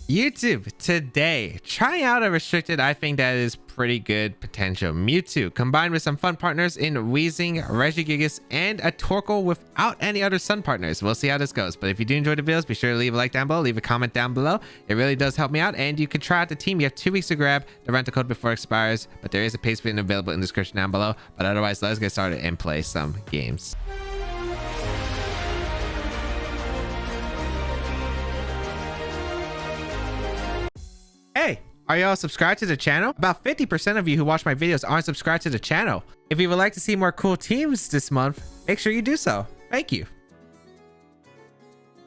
YouTube, today, trying out a restricted, I think that is pretty good potential. Mewtwo, combined with some fun partners in Weezing, Regigigas, and a Torkoal without any other sun partners. We'll see how this goes. But if you do enjoy the videos, be sure to leave a like down below, leave a comment down below. It really does help me out, and you can try out the team. You have 2 weeks to grab the rental code before it expires, but there is a paste button available in the description down below. But otherwise, let's get started and play some games. Hey, are y'all subscribed to the channel? About 50% of you who watch my videos aren't subscribed to the channel. If you would like to see more cool teams this month, make sure you do so. Thank you.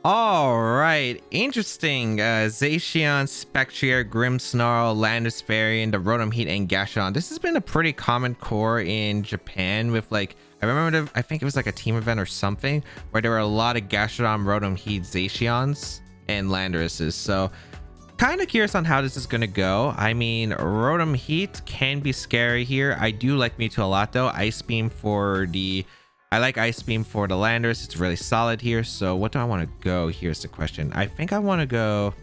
All right, interesting. Zacian, Spectrier, Grimmsnarl, Landis Variant, the Rotom Heat, and Gashon. This has been a pretty common core in Japan with like, I remember, I think it was like a team event or something where there were a lot of Gashon, Rotom Heat, Zacians, and Landorus's. So kind of curious on how this is gonna go. I mean, Rotom Heat can be scary here. I do like Mewtwo a lot though. Ice Beam for the I like Ice Beam for the Landorus. It's really solid here. So what do I want to go? Here's the question. I think I want to go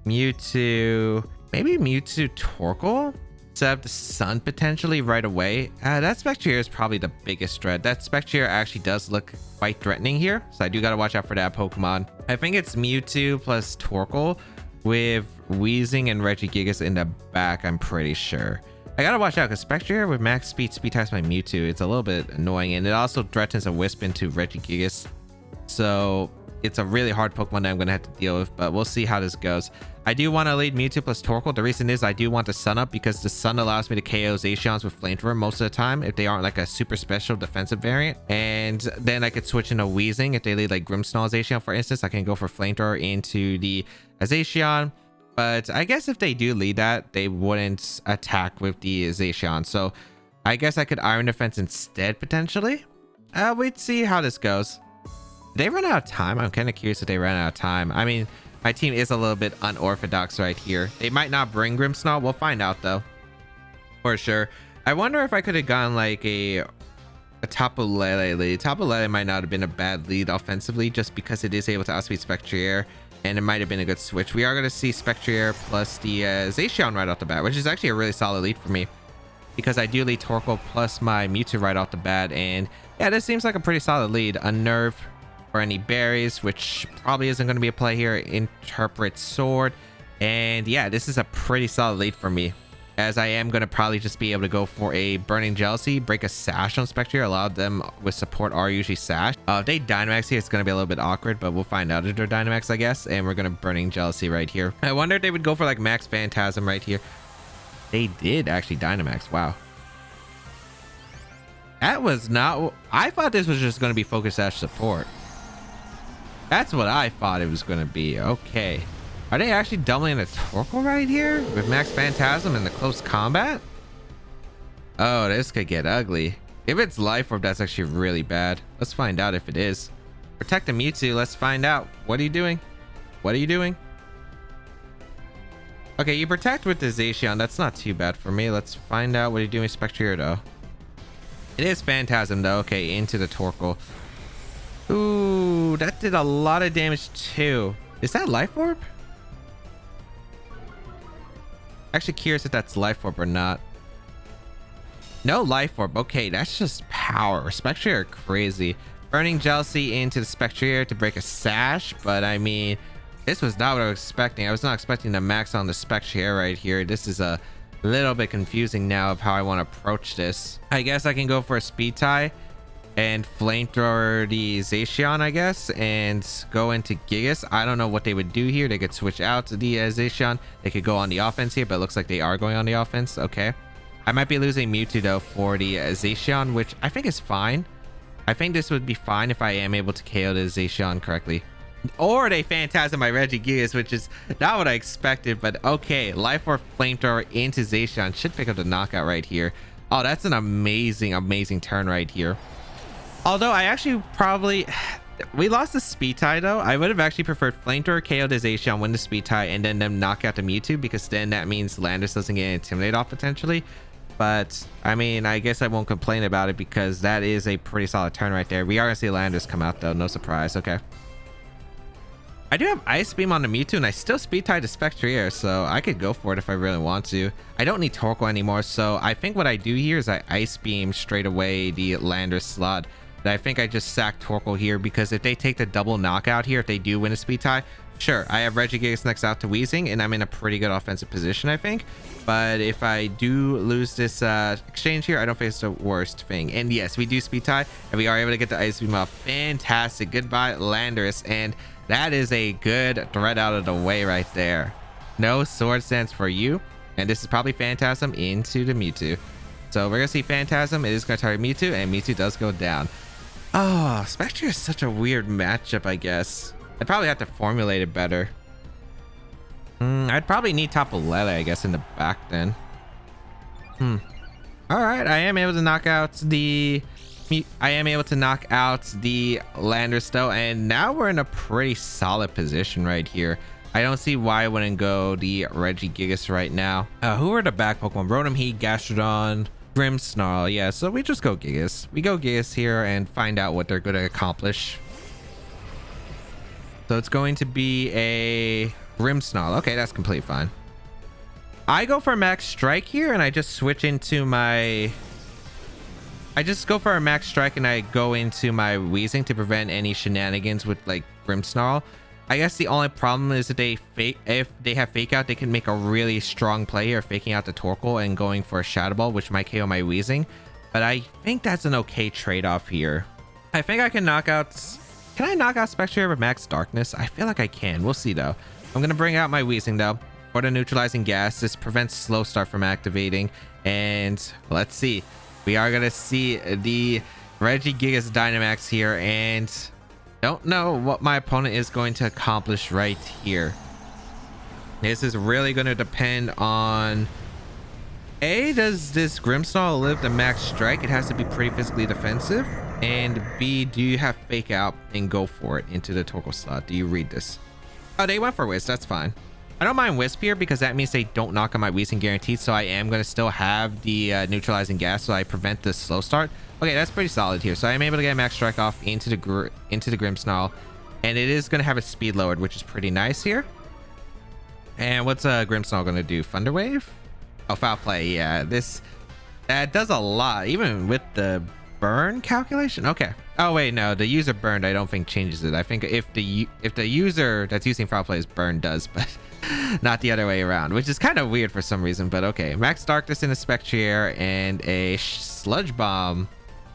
Mewtwo, maybe Mewtwo Torkoal, set up the Sun potentially right away. That Spectrier is probably the biggest threat. That Spectrier actually does look quite threatening here, so I do got to watch out for that Pokemon. I think it's Mewtwo plus Torkoal with Weezing and Regigigas in the back, I'm pretty sure. I gotta watch out because Spectrier with max speed types my Mewtwo. It's a little bit annoying, and it also threatens a Wisp into Regigigas. So it's a really hard Pokemon that I'm gonna have to deal with, but we'll see how this goes. I do want to lead Mewtwo plus Torkoal. The reason is I do want the Sun up because the Sun allows me to KO Zacians with Flamethrower most of the time if they aren't like a super special defensive variant. And then I could switch into Weezing if they lead like Grimmsnarl Zacian, for instance. I can go for Flamethrower into the Zacian. But I guess if they do lead that, they wouldn't attack with the Zacian. So I guess I could Iron Defense instead, potentially. We'd see how this goes. Did they run out of time? I'm kind of curious if they ran out of time. I mean, my team is a little bit unorthodox right here. They might not bring Grimmsnarl. We'll find out, though. For sure. I wonder if I could have gone like a Tapu Lele lead. Tapu Lele might not have been a bad lead offensively just because it is able to outspeed Spectrier. And it might have been a good switch. We are going to see Spectrier plus the Zacian right off the bat, which is actually a really solid lead for me because I do lead Torkoal plus my Mewtwo right off the bat. And yeah, this seems like a pretty solid lead. Unnerve for any berries, which probably isn't going to be a play here. Interpret Sword. And yeah, this is a pretty solid lead for me, as I am going to probably just be able to go for a Burning Jealousy, break a Sash on Spectrier. A lot of them with support are usually Sash. If they Dynamax here, it's going to be a little bit awkward, but we'll find out if they're Dynamax, I guess. And we're going to Burning Jealousy right here. I wonder if they would go for like Max Phantasm right here. They did actually Dynamax. Wow. That was not... I thought this was just going to be Focus Sash support. That's what I thought it was going to be. Okay. Are they actually doubling a Torkoal right here with Max Phantasm in the close combat? Oh, this could get ugly. If it's Life Orb, that's actually really bad. Let's find out if it is. Protect the Mewtwo. Let's find out. What are you doing? What are you doing? Okay, you protect with the Zacian. That's not too bad for me. Let's find out what you're doing with Spectrier, though. It is Phantasm, though. Okay, into the Torkoal. Ooh, that did a lot of damage, too. Is that Life Orb? Actually curious if that's Life Orb or not. No Life Orb. Okay, that's just power. Spectrier are crazy. Burning Jealousy into the Spectrier to break a Sash, but I mean, this was not what I was expecting. I was not expecting to max on the Spectrier right here. This is a little bit confusing now of how I want to approach this. I guess I can go for a Speed Tie and Flamethrower the Zacian, I guess, and go into Gigas. I don't know what they would do here. They could switch out to the Zacian. They could go on the offense here, but it looks like they are going on the offense. Okay. I might be losing Mewtwo, though, for the Zacian, which I think is fine. I think this would be fine if I am able to KO the Zacian correctly. Or they Phantasm my Regigigas, which is not what I expected, but okay. Life Orb Flamethrower into Zacian should pick up the knockout right here. Oh, that's an amazing, amazing turn right here. Although I actually probably... We lost the Speed Tie, though. I would have actually preferred Flamethrower, KO the Zacian, win the Speed Tie, and then them knock out the Mewtwo, because then that means Landis doesn't get Intimidate off potentially. But, I mean, I guess I won't complain about it, because that is a pretty solid turn right there. We are going to see Landis come out, though. No surprise. Okay. I do have Ice Beam on the Mewtwo, and I still speed tie to Spectrier, so I could go for it if I really want to. I don't need Torkoal anymore, so I think what I do here is I Ice Beam straight away the Landorus slot. And I think I just sack Torkoal here, because if they take the double knockout here, if they do win a speed tie, sure, I have Regigigas next out to Weezing, and I'm in a pretty good offensive position, I think. But if I do lose this exchange here, I don't think it's the worst thing. And yes, we do speed tie, and we are able to get the Ice Beam off. Fantastic. Goodbye, Landorus. And that is a good threat out of the way right there. No Sword Stance for you. And this is probably Phantasm into the Mewtwo. So we're going to see Phantasm. It is going to target Mewtwo, and Mewtwo does go down. Oh, Spectre is such a weird matchup, I guess. I'd probably have to formulate it better. I'd probably need Tapu Lele, I guess, in the back then. All right, I am able to knock out the Landorus though, and now we're in a pretty solid position right here. I don't see why I wouldn't go the Regigigas right now. Who are the back Pokemon? Rotom Heat, Gastrodon, Grimmsnarl. Yeah, so we just go Gigas. We go Gigas here and find out what they're going to accomplish. So it's going to be a Grimmsnarl. Okay, that's completely fine. I go for Max Strike here, and I just switch into my... I just go for a Max Strike, and I go into my Weezing to prevent any shenanigans with, like, Grimmsnarl. I guess the only problem is that if they have Fake Out, they can make a really strong play here, faking out the Torkoal and going for a Shadow Ball, which might KO my Weezing. But I think that's an okay trade-off here. I think I can knock out... Can I knock out Spectre with Max Darkness? I feel like I can. We'll see, though. I'm going to bring out my Weezing, though, for the Neutralizing Gas. This prevents Slow Start from activating. And let's see. We are going to see the Regigigas Dynamax here. And don't know what my opponent is going to accomplish right here. This is really going to depend on... A, does this Grimmsnarl live the Max Strike? It has to be pretty physically defensive. And B, do you have Fake Out and go for it into the Torkoal slot? Do you read this? Oh, they went for Wisp. That's fine. I don't mind Wisp here because that means they don't knock on my Weezing guaranteed. So I am going to still have the Neutralizing Gas, so I prevent the slow start. Okay, that's pretty solid here. So I'm able to get Max Strike off into the Grimmsnarl. And it is going to have a speed lowered, which is pretty nice here. And what's Grimmsnarl going to do? Thunder Wave? Oh, Foul Play. Yeah, that does a lot, even with the burn calculation. Okay. Oh wait, no, the user burned I don't think changes it. I think if the user that's using Foul Play is burned does, but not the other way around, which is kind of weird for some reason. But okay, Max Darkness in a Spectrier and a Sludge Bomb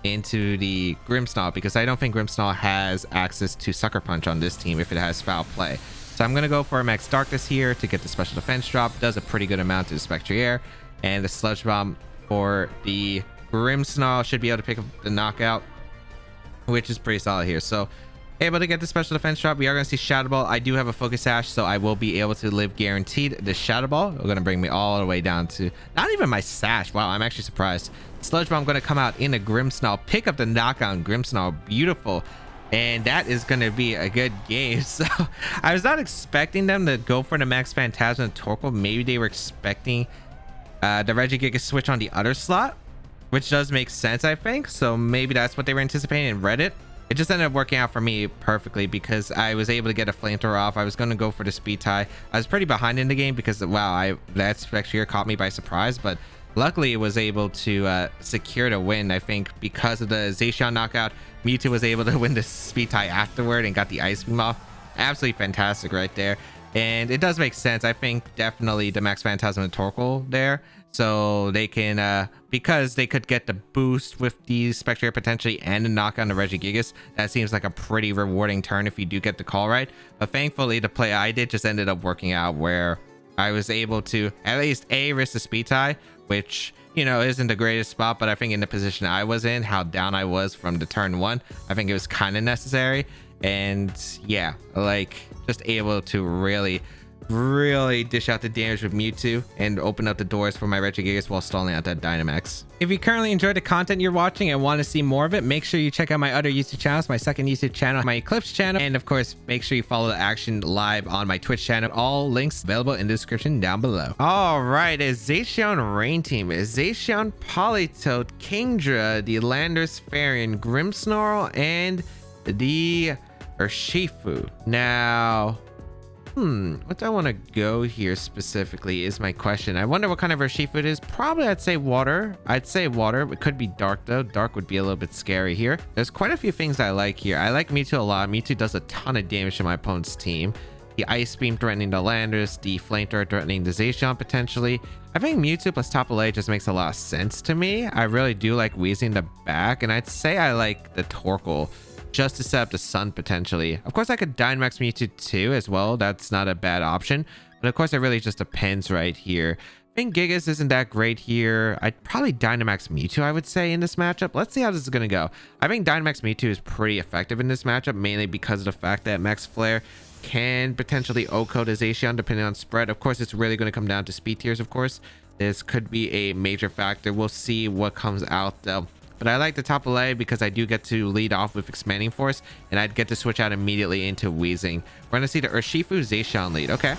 into the Grimmsnarl, because I don't think Grimmsnarl has access to Sucker Punch on this team if it has Foul Play. So I'm gonna go for a Max Darkness here to get the special defense drop. Does a pretty good amount to the Spectrier, and the Sludge Bomb for the Grimmsnarl should be able to pick up the knockout, which is pretty solid here. So able to get the special defense drop. We are going to see Shadow Ball. I do have a Focus Sash, so I will be able to live guaranteed the Shadow Ball. We're going to bring me all the way down to not even my Sash. Wow, I'm actually surprised. Sludge Bomb going to come out in the Grimmsnarl, pick up the knockout on Grimmsnarl. Beautiful. And that is going to be a good game. So I was not expecting them to go for the Max Phantasm and Torkoal. Maybe they were expecting the Regigigas switch on the other slot, which does make sense, I think. So maybe that's what they were anticipating in Reddit. It just ended up working out for me perfectly because I was able to get a Flamethrower off. I was going to go for the speed tie. I was pretty behind in the game because, wow, that Spectrier caught me by surprise. But luckily, it was able to secure the win, I think, because of the Zacian knockout. Mewtwo was able to win the speed tie afterward and got the Ice Beam off. Absolutely fantastic right there. And it does make sense. I think definitely the Max Phantasm and Torkoal there. So they can, because they could get the boost with the Spectrier potentially and the knock on the Regigigas. That seems like a pretty rewarding turn if you do get the call right. But thankfully, the play I did just ended up working out where I was able to at least risk the speed tie, which, you know, isn't the greatest spot. But I think in the position I was in, how down I was from the turn one, I think it was kind of necessary. And yeah, like just able to really dish out the damage with Mewtwo and open up the doors for my Regigigas while stalling out that Dynamax. If you currently enjoyed the content you're watching and want to see more of it, make sure you check out my other YouTube channels, my second YouTube channel, my Eclipse channel, and of course, make sure you follow the action live on my Twitch channel. All links available in the description down below. All right, a Zacian Rain Team, a Zacian Politoed, Kingdra, the Landorus Fairy, Grimmsnarl, and the Urshifu. Now, What do I want to go here specifically is my question. I wonder what kind of Urshifu it is. Probably I'd say water. I'd say water. It could be dark though. Dark would be a little bit scary here. There's quite a few things I like here. I like Mewtwo a lot. Mewtwo does a ton of damage to my opponent's team. The Ice Beam threatening the Landers, the Flamethrower threatening the Zacian potentially. I think Mewtwo plus Tapu Lele just makes a lot of sense to me. I really do like Weezing the back, and I'd say I like the Torkoal just to set up the Sun potentially. Of course, I could Dynamax Mewtwo too as well. That's not a bad option, but of course, it really just depends right here. I think Gigas isn't that great here. I'd probably Dynamax Mewtwo, I would say, in this matchup. Let's see how this is going to go. I think Dynamax Mewtwo is pretty effective in this matchup, mainly because of the fact that Max Flare can potentially O-code a Zacian depending on spread. Of course, it's really going to come down to speed tiers, of course. This could be a major factor. We'll see what comes out though. But I like the Tapu Lele because I do get to lead off with Expanding Force, and I'd get to switch out immediately into Weezing. We're going to see the Urshifu Zacian lead. Okay.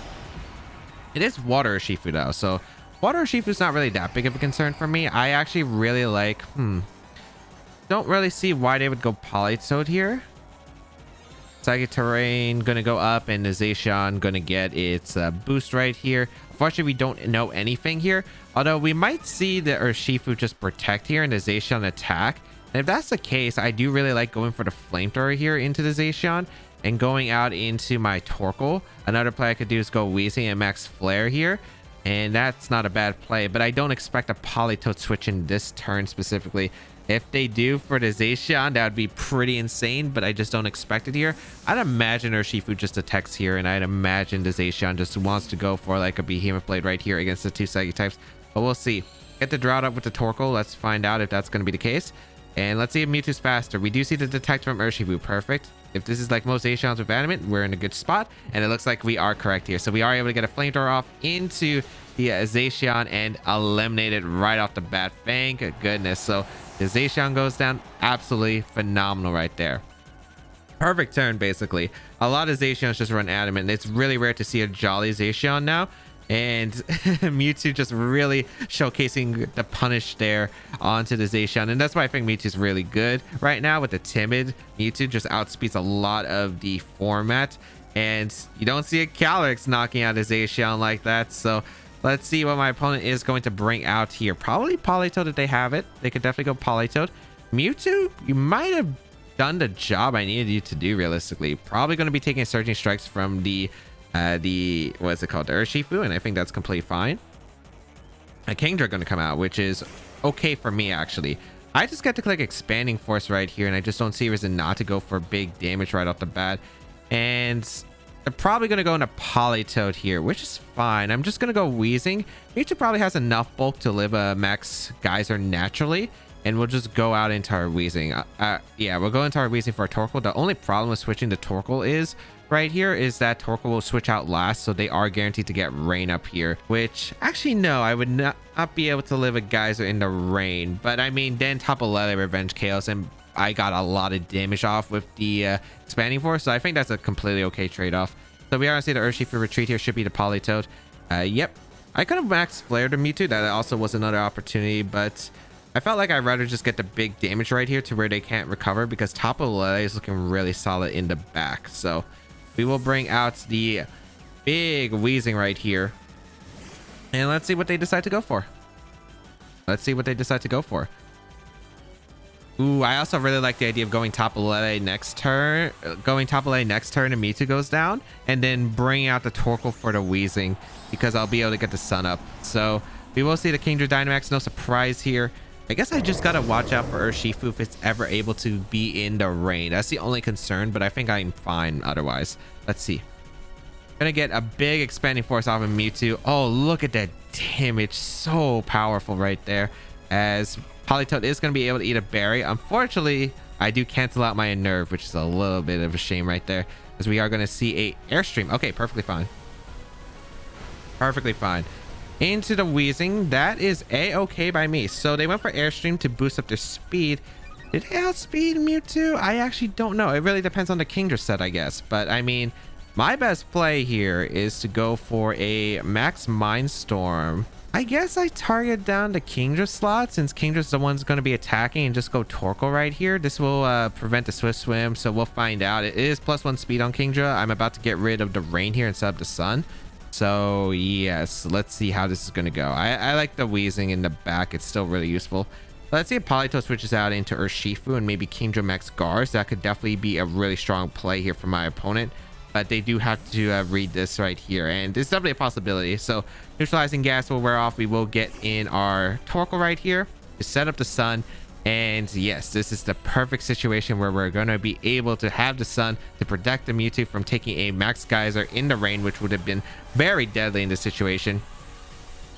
It is Water Urshifu though, so Water Urshifu is not really that big of a concern for me. I actually really like, don't really see why they would go Politoed here. Psychic Terrain gonna go up, and the Zacian gonna get its boost right here. Unfortunately, we don't know anything here, although we might see the Urshifu just protect here and the Zacian attack. And if that's the case, I do really like going for the Flamethrower here into the Zacian and going out into my Torkoal. Another play I could do is go Weezing and Max Flare here, and that's not a bad play, but I don't expect a Politoed switch in this turn specifically. If they do for the Zacian, that would be pretty insane, but I just don't expect it here. I'd imagine Urshifu just attacks here, and I'd imagine the Zacian just wants to go for like a Behemoth Blade right here against the two Psychic types, but we'll see. Get the Drought up with the Torkoal. Let's find out if that's going to be the case. And let's see if Mewtwo's faster. We do see the Detect from Urshifu. Perfect. If this is like most Zacians with Adamant, we're in a good spot, and it looks like we are correct here. So we are able to get a Flamethrower off into the Zacian and eliminate it right off the bat. Thank goodness. So the Zacian goes down. Absolutely phenomenal right there. Perfect turn, basically. A lot of Zacians just run Adamant, and it's really rare to see a Jolly Zacian now. And Mewtwo just really showcasing the punish there onto the Zacian. And that's why I think Mewtwo's really good right now with the Timid. Mewtwo just outspeeds a lot of the format. And you don't see a Calyrex knocking out a Zacian like that. So let's see what my opponent is going to bring out here. Probably Politoed if they have it. They could definitely go Politoed. Mewtwo, you might have done the job I needed you to do realistically. Probably going to be taking Surging Strikes from the what's it called, the Urshifu, and I think that's completely fine. A Kingdra going to come out, which is okay for me actually. I just get to click Expanding Force right here, and I just don't see a reason not to go for big damage right off the bat. And they're probably going to go into Politoed here, which is fine. I'm just going to go Weezing. Mewtwo probably has enough bulk to live a Max Geyser naturally, and we'll just go out into our Weezing. Yeah, we'll go into our Weezing for a Torkoal. The only problem with switching to Torkoal is right here is that Torkoal will switch out last, so they are guaranteed to get rain up here, which actually no, I would not be able to live a Geyser in the rain. But I mean, then Tapu Lele Revenge Chaos, and I got a lot of damage off with the Expanding Force, so I think that's a completely okay trade-off. So we are gonna see the Urshifu retreat here should be the Politoed. Yep, I could have Max Flared to Mewtwo. That also was another opportunity, but I felt like I'd rather just get the big damage right here to where they can't recover, because Tapu Lele is looking really solid in the back. So we will bring out the big Weezing right here, and let's see what they decide to go for. Let's see what they decide to go for. Ooh, I also really like the idea of going Tapu Lele next turn, and Mewtwo goes down, and then bringing out the Torkoal for the Weezing, because I'll be able to get the Sun up. So we will see the Kingdra Dynamax. No surprise here. I guess I just gotta watch out for Urshifu if it's ever able to be in the rain. That's the only concern, but I think I'm fine otherwise. Let's see. Gonna get a big Expanding Force off of Mewtwo. Oh, look at that damage. So powerful right there. As Politoed is gonna be able to eat a berry. Unfortunately, I do cancel out my Unnerve, which is a little bit of a shame right there, as we are gonna see a Airstream. Okay, perfectly fine. Perfectly fine. Into the Weezing. That is a-okay by me. So they went for Airstream to boost up their speed. Did they outspeed Mewtwo? I actually don't know. It really depends on the Kingdra set, I guess. But I mean, my best play here is to go for a Max Mindstorm I guess I target down the Kingdra slot since Kingdra's the one's going to be attacking, and just go Torkoal right here. This will prevent the Swift Swim, so we'll find out. It is +1 speed on Kingdra. I'm about to get rid of the rain here and set up the sun. So yes, let's see how this is going to go. I like the Weezing in the back. It's still really useful. Let's see if Politoed switches out into Urshifu and maybe Kingdra Max Gars. That could definitely be a really strong play here for my opponent. But they do have to read this right here, and it's definitely a possibility. So Neutralizing Gas will wear off. We will get in our Torkoal right here to set up the sun. And yes, this is the perfect situation where we're going to be able to have the sun to protect the Mewtwo from taking a Max Geyser in the rain, which would have been very deadly in this situation.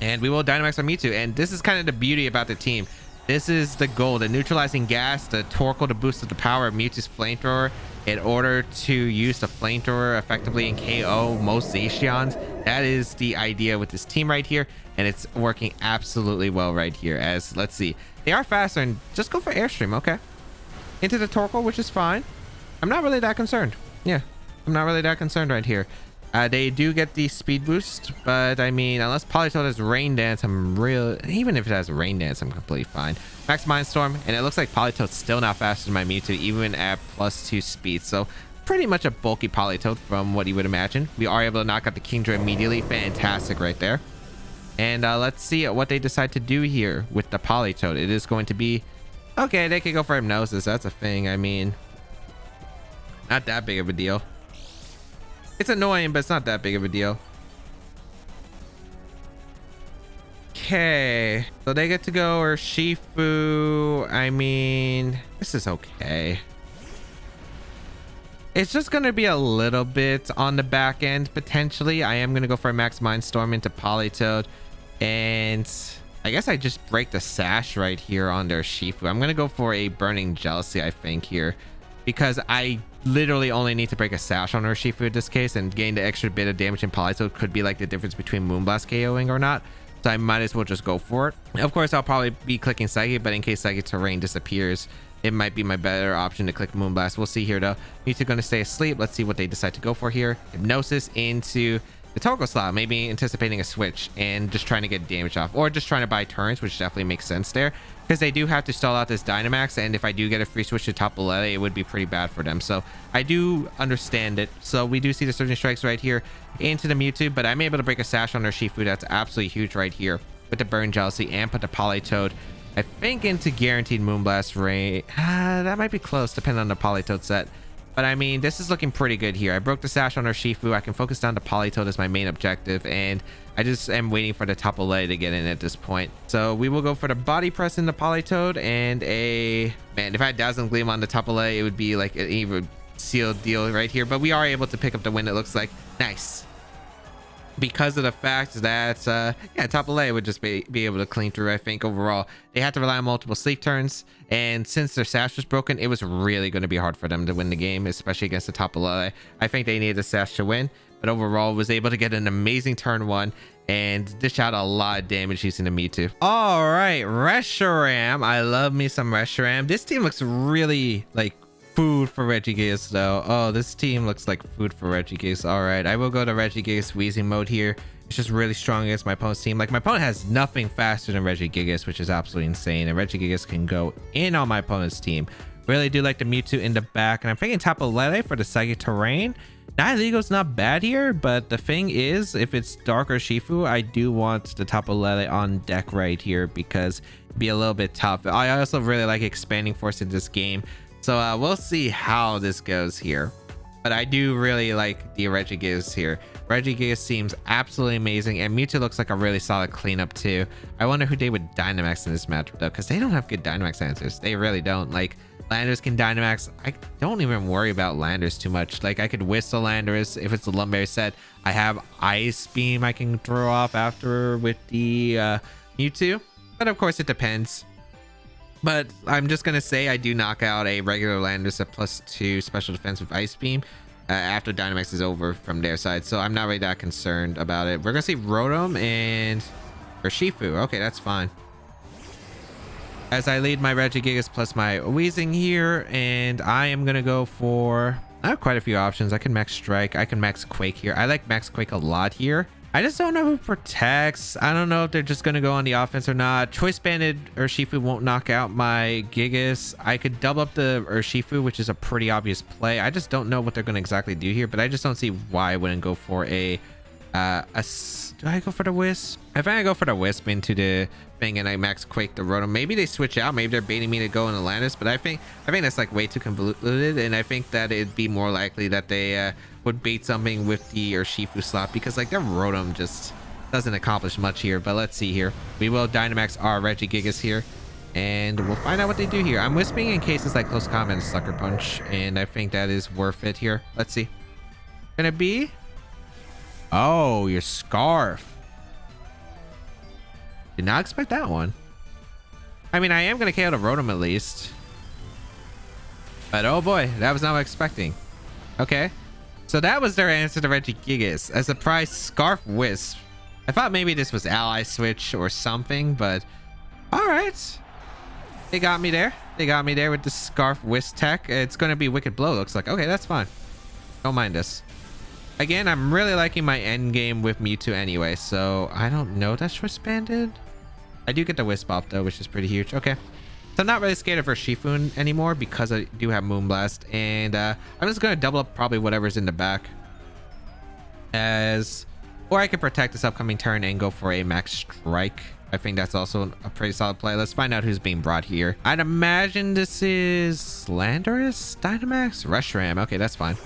And we will Dynamax our Mewtwo. And this is kind of the beauty about the team. This is the goal, the Neutralizing Gas, the Torkoal to boost the power of Mewtwo's Flamethrower in order to use the Flamethrower effectively and KO most Zacians. That is the idea with this team right here, and it's working absolutely well right here. As let's see, they are faster, and just go for Airstream. Okay, into the Torkoal, which is fine. I'm not really that concerned. Yeah, I'm not really that concerned right here. They do get the speed boost, but I mean, unless Politoed has Rain Dance, even if it has Rain Dance, I'm completely fine. Max Mindstorm, and it looks like Politoed's still not faster than my Mewtwo, even at +2 speed. So pretty much a bulky Politoed from what you would imagine. We are able to knock out the Kingdra immediately. Fantastic right there. And let's see what they decide to do here with the Politoed. It is going to be, okay, they could go for Hypnosis. That's a thing. I mean, not that big of a deal. It's annoying, but it's not that big of a deal. Okay, so they get to go Urshifu. I mean, this is okay. It's just going to be a little bit on the back end, potentially. I am going to go for a Max Mindstorm into Politoed. And I guess I just break the Sash right here on their Urshifu. I'm going to go for a Burning Jealousy, I think, here. Because I literally only need to break a Sash on Urshifu in this case, and gain the extra bit of damage in Politoed could be like the difference between Moonblast KOing or not. So I might as well just go for it. Of course, I'll probably be clicking Psychic, but in case Psychic Terrain disappears, it might be my better option to click Moonblast. We'll see here though. Mewtwo going to stay asleep. Let's see what they decide to go for here. Hypnosis into the Torkoal slot, maybe anticipating a switch and just trying to get damage off, or just trying to buy turns, which definitely makes sense there, because they do have to stall out this Dynamax, and if I do get a free switch to Tapu Lele, it would be pretty bad for them. So I do understand it. So we do see the Surging Strikes right here into the Mewtwo, but I'm able to break a Sash on their Urshifu. That's absolutely huge right here with the Burn Jealousy, and put the Politoed, I think, into guaranteed Moonblast rate. That might be close depending on the Politoed set. But I mean, this is looking pretty good here. I broke the Sash on Urshifu. I can focus down the Politoed as my main objective, and I just am waiting for the Tapu Lele to get in at this point. So we will go for the Body Press in the Politoed, and man, if I had Dazzling Gleam on the Tapu Lele, it would be like an even sealed deal right here. But we are able to pick up the win, it looks like. Nice. Because of the fact that yeah, Tapu Lele would just be able to clean through. I think overall they had to rely on multiple sleep turns, and since their Sash was broken, it was really going to be hard for them to win the game, especially against the Tapu Lele. I think they needed the Sash to win, but overall was able to get an amazing turn one and dish out a lot of damage using the Mewtwo. All right, Reshiram. I love me some Reshiram. This team looks really like food for Regigigas though. Oh, this team looks like food for Regigigas. All right, I will go to Regigigas Weezing mode here. It's just really strong against my opponent's team. Like, my opponent has nothing faster than Regigigas, which is absolutely insane, and Regigigas can go in on my opponent's team. Really do like the Mewtwo in the back, and I'm thinking Tapu Lele for the Psychic Terrain. Nihilego's not bad here, but the thing is, if it's Dark Urshifu, I do want the Tapu Lele on deck right here because it'd be a little bit tough. I also really like Expanding Force in this game. So we'll see how this goes here. But I do really like the Regigigas here. Regigigas seems absolutely amazing, and Mewtwo looks like a really solid cleanup too. I wonder who they would Dynamax in this matchup though, because they don't have good Dynamax answers. They really don't. Like, Landers can Dynamax. I don't even worry about Landers too much. Like, I could Whistle Landers if it's the Lumberry set. I have Ice Beam I can throw off after with the Mewtwo. But of course it depends. But I'm just going to say I do knock out a regular Landers at +2 special defense with Ice Beam after Dynamax is over from their side. So I'm not really that concerned about it. We're going to see Rotom and Urshifu. Okay, that's fine. As I lead my Regigigas plus my Weezing here, and I am going to go for... I have quite a few options. I can Max Strike. I can Max Quake here. I like Max Quake a lot here. I just don't know who protects. I don't know if they're just going to go on the offense or not. Choice Banded Urshifu won't knock out my Gigas. I could double up the Urshifu, which is a pretty obvious play. I just don't know what they're going to exactly do here, but I just don't see why I wouldn't go for do I go for the Wisp? If I go for the Wisp into the thing and I max Quake the Rotom, maybe they switch out. Maybe they're baiting me to go in Atlantis, but I think that's like way too convoluted, and I think that it'd be more likely that they would bait something with the Urshifu slot, because like their Rotom just doesn't accomplish much here. But let's see here. We will Dynamax our Regigigas here, and we'll find out what they do here. I'm Wisping in cases like Close Combat and Sucker Punch, and I think that is worth it here. Let's see. Gonna be... Oh, your Scarf. Did not expect that one. I mean, I am going to KO the Rotom at least. But oh boy, that was not what I was expecting. Okay. So that was their answer to Regigigas. A surprise Scarf Wisp. I thought maybe this was Ally Switch or something, but alright. They got me there. They got me there with the Scarf Wisp tech. It's going to be Wicked Blow, looks like. Okay, that's fine. Don't mind this. Again, I'm really liking my end game with Mewtwo anyway, so I don't know that's Choice Banded. I do get the Wisp off though, which is pretty huge. Okay. So I'm not really scared of Urshifu anymore because I do have Moonblast, and I'm just going to double up probably whatever's in the back. Or I could protect this upcoming turn and go for a Max Strike. I think that's also a pretty solid play. Let's find out who's being brought here. I'd imagine this is Landorus, Dynamax, Reshiram. Okay, that's fine.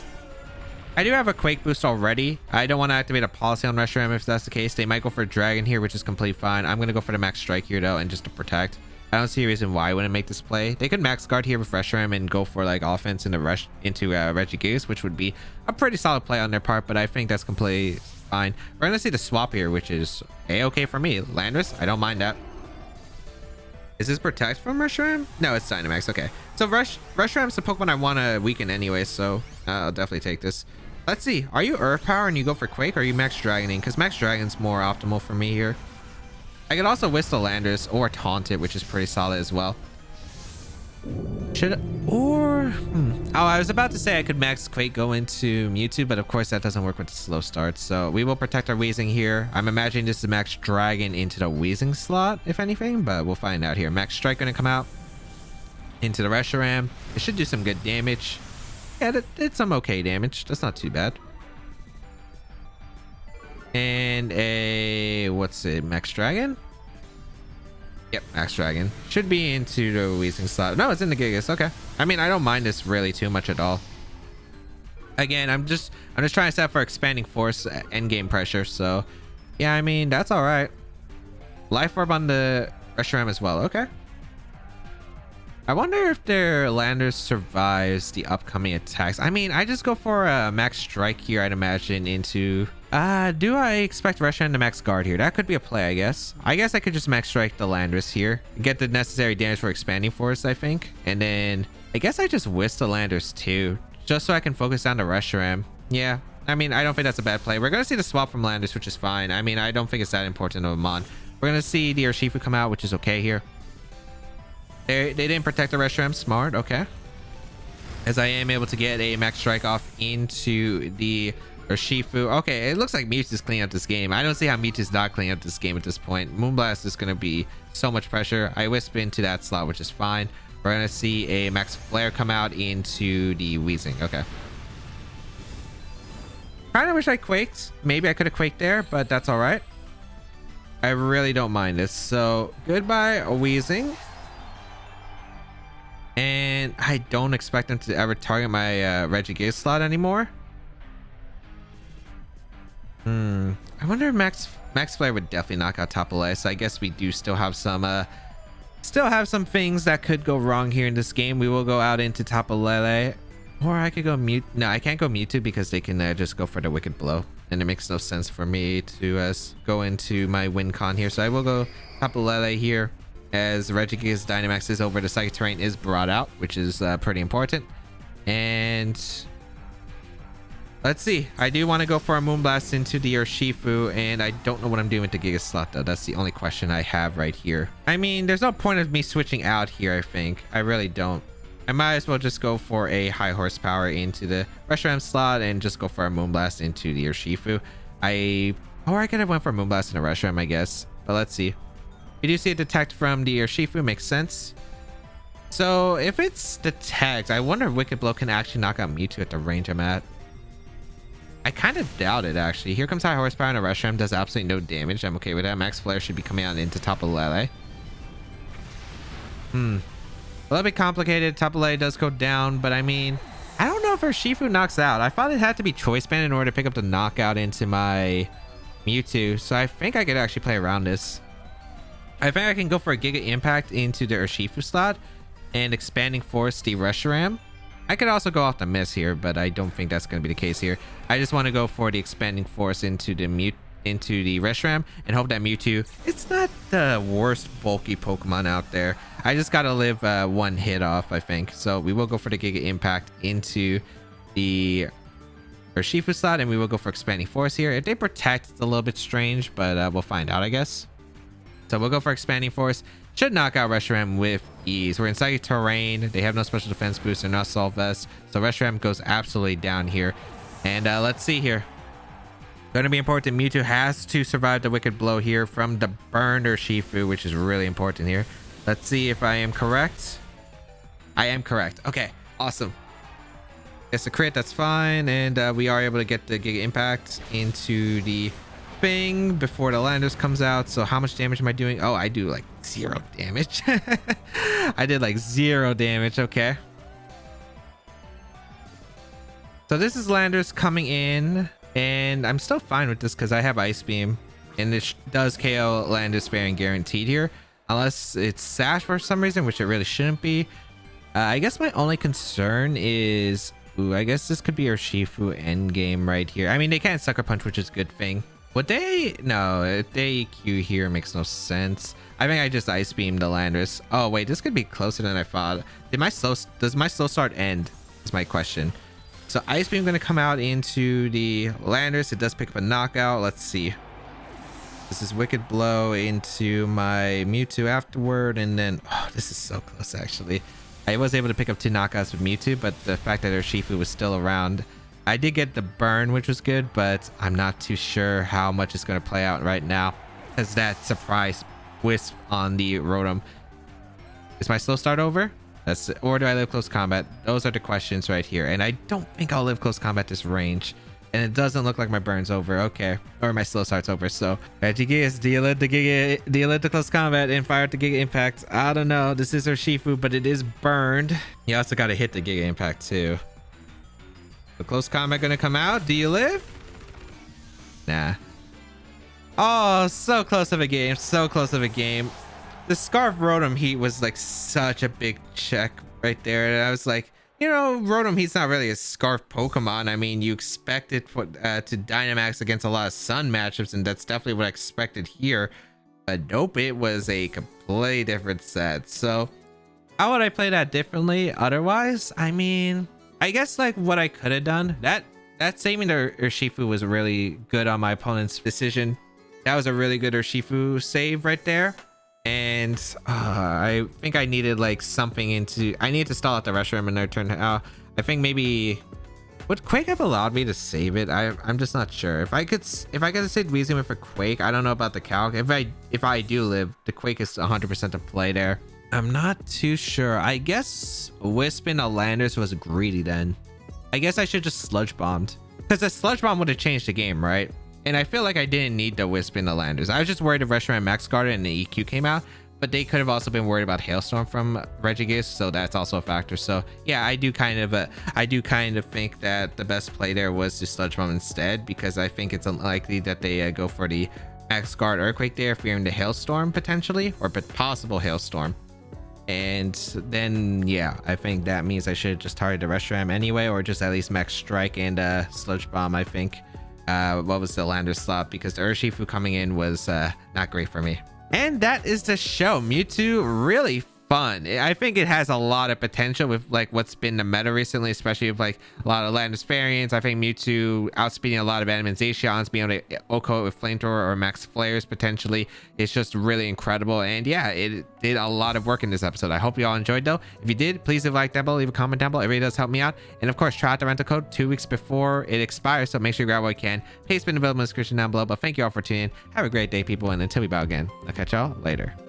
I do have a Quake boost already. I don't want to activate a policy on Reshiram if that's the case. They might go for a Dragon here, which is completely fine. I'm going to go for the Max Strike here though, and just to protect. I don't see a reason why I wouldn't make this play. They could Max Guard here with Reshiram and go for like offense into Regigigas, which would be a pretty solid play on their part, but I think that's completely fine. We're going to see the swap here, which is a-okay for me. Landorus, I don't mind that. Is this Protect from Reshiram? No, it's Dynamax. Okay. So Reshiram's the Pokemon I want to weaken anyway, so I'll definitely take this. Let's see. Are you Earth Power and you go for Quake, or are you Max Dragoning? Because Max Dragon's more optimal for me here. I could also Whistle Landorus or Taunt it, which is pretty solid as well. Oh, I was about to say I could Max Quake go into Mewtwo, but of course that doesn't work with the slow start. So we will protect our Weezing here. I'm imagining this is Max Dragon into the Weezing slot, if anything, but we'll find out here. Max Strike going to come out into the Reshiram. It should do some good damage. Yeah, it's some okay damage. That's not too bad. And a... what's it? Max Dragon? Yep, Max Dragon. Should be into the Weezing slot. No, it's in the Gigas. Okay. I mean, I don't mind this really too much at all. Again, I'm just trying to set up for Expanding Force endgame pressure. So, yeah, I mean, that's all right. Life Orb on the Reshiram as well. Okay. I wonder if their Landorus survives the upcoming attacks. I mean, I just go for a Max Strike here, I'd imagine, into... do I expect Reshiram to Max Guard here? That could be a play, I guess. I guess I could just Max Strike the Landorus here. Get the necessary damage for Expanding Force, I think. And then, I guess I just Wisp the Landorus too, just so I can focus down the Reshiram. Yeah, I mean, I don't think that's a bad play. We're going to see the swap from Landorus, which is fine. I mean, I don't think it's that important of a mon. We're going to see the Urshifu come out, which is okay here. They didn't protect the Reshiram. Smart. Okay. As I am able to get a Max Strike off into the Urshifu. Okay, it looks like Mewtwo's cleaning up this game. I don't see how Mewtwo's not cleaning up this game at this point. Moonblast is going to be so much pressure. I Wisp into that slot, which is fine. We're going to see a Max Flare come out into the Weezing. Okay. Kind of wish I Quaked. Maybe I could have Quaked there, but that's all right. I really don't mind this. So, goodbye, Weezing. And I don't expect them to ever target my Regigigas slot anymore. I wonder if Max Flare would definitely knock out Tapu. So I guess we do still have some things that could go wrong here in this game. We will go out into Tapu Lele, or I could go Mewtwo. No, I can't go Mewtwo because they can just go for the Wicked Blow, and it makes no sense for me to go into my win con here. So I will go Tapu Lele here, as Regigigas Dynamax is over. The Psychic Terrain is brought out, which is pretty important. And let's see. I do want to go for a Moonblast into the Urshifu, and I don't know what I'm doing with the Giga slot though. That's the only question I have right here. I mean, there's no point of me switching out here, I think. I really don't. I might as well just go for a high horsepower into the Reshiram slot and just go for a Moonblast into the Urshifu. I Or I could have went for Moonblast in a Reshiram, I guess. But let's see. We do see a Detect from the Urshifu, makes sense. So if it's Detect, I wonder if Wicked Blow can actually knock out Mewtwo at the range I'm at. I kind of doubt it, actually. Here comes High Horsepower and a Reshiram does absolutely no damage. I'm okay with that. Max Flare should be coming out into Tapu Lele. A little bit complicated. Tapu Lele does go down, but I mean, I don't know if Urshifu knocks out. I thought it had to be Choice Band in order to pick up the knockout into my Mewtwo, so I think I could actually play around this. I think I can go for a Giga Impact into the Urshifu slot and Expanding Force the Reshiram. I could also go off the miss here, but I don't think that's going to be the case here. I just want to go for the Expanding Force into the Reshiram and hope that Mewtwo, it's not the worst bulky Pokemon out there. I just got to live one hit off, I think. So we will go for the Giga Impact into the Urshifu slot, and we will go for Expanding Force here. If they protect, it's a little bit strange, but we'll find out, I guess. So we'll go for Expanding Force. Should knock out Reshiram with ease. We're in Psychic Terrain. They have no special defense boost. They're not Assault Vest. So Reshiram goes absolutely down here. And let's see here. Going to be important. Mewtwo has to survive the Wicked Blow here from the burned Urshifu, which is really important here. Let's see if I am correct. I am correct. Okay, awesome. It's a crit, that's fine. And we are able to get the Giga Impact into the thing before the Landers comes out. So how much damage am I doing? Oh, I do like 0 damage. I did like 0 damage. Okay. So this is Landers coming in, and I'm still fine with this because I have Ice Beam, and this does KO Landers fair and guaranteed here, unless it's Sash for some reason, which it really shouldn't be. I guess my only concern is, ooh, I guess this could be Urshifu endgame right here. I mean, they can't Sucker Punch, which is a good thing. Would they? No, if they EQ here makes no sense. I think I just Ice Beam the Landers. Oh wait, this could be closer than I thought. Does my slow start end? Is my question. So Ice Beam gonna come out into the Landers. It does pick up a knockout. Let's see. This is Wicked Blow into my Mewtwo afterward, and then this is so close actually. I was able to pick up 2 knockouts with Mewtwo, but the fact that Urshifu was still around. I did get the burn, which was good, but I'm not too sure how much it's going to play out right now as that surprise Wisp on the Rotom. Is my slow start over? Or do I live close combat? Those are the questions right here. And I don't think I'll live close combat this range. And it doesn't look like my burn's over. Okay. Or my slow start's over. So Regigigas, do you live the close combat and fire at the Giga Impact? I don't know. This is Urshifu, but it is burned. You also got to hit the Giga Impact too. The close combat gonna come out. Do you live? Nah. Oh, so close of a game. So close of a game. The Scarf Rotom Heat was like such a big check right there. And I was like, you know, Rotom Heat's not really a Scarf Pokemon. I mean, you expect it to Dynamax against a lot of Sun matchups, and that's definitely what I expected here. But nope, it was a completely different set. So how would I play that differently otherwise? I mean, I guess like what I could have done, that saving the Urshifu was really good on my opponent's decision. That was a really good Urshifu save right there. And I think I needed like something I needed to stall out the Reshiram in their turn. I think maybe would Quake have allowed me to save it? I'm just not sure. If I could save Weezing with a Quake, I don't know about the calc. If I do live, the Quake is 100% to play there. I'm not too sure. I guess Wisp in a Landers was greedy then. I guess I should just Sludge Bombed, because the Sludge Bomb would have changed the game, right? And I feel like I didn't need the Wisp in the Landers. I was just worried if Reshiram Max guarded and the EQ came out, but they could have also been worried about Hailstorm from Regigigas, so that's also a factor. So yeah, I do kind of think that the best play there was to Sludge Bomb instead, because I think it's unlikely that they go for the Max Guard Earthquake there, fearing the Hailstorm potentially, or possible Hailstorm. And then yeah, I think that means I should just target the Reshiram anyway, or just at least Max Strike and Sludge Bomb. I think what was the Lander slot, because the Urshifu coming in was not great for me. And that is the show. Mewtwo really fun. I think it has a lot of potential with like what's been the meta recently, especially with like a lot of Landis variants. I think Mewtwo outspeeding a lot of enemies, Zacians being able to OHKO with Flamethrower or max flares potentially. It's just really incredible. And yeah, it did a lot of work in this episode. I hope you all enjoyed though. If you did, please leave a like down below, leave a comment down below. It really does help me out. And of course, try out the rental code 2 weeks before it expires, so make sure you grab what you can. Paste been available in the description down below. But thank you all for tuning in. Have a great day, people, and until we bow again, I'll catch y'all later.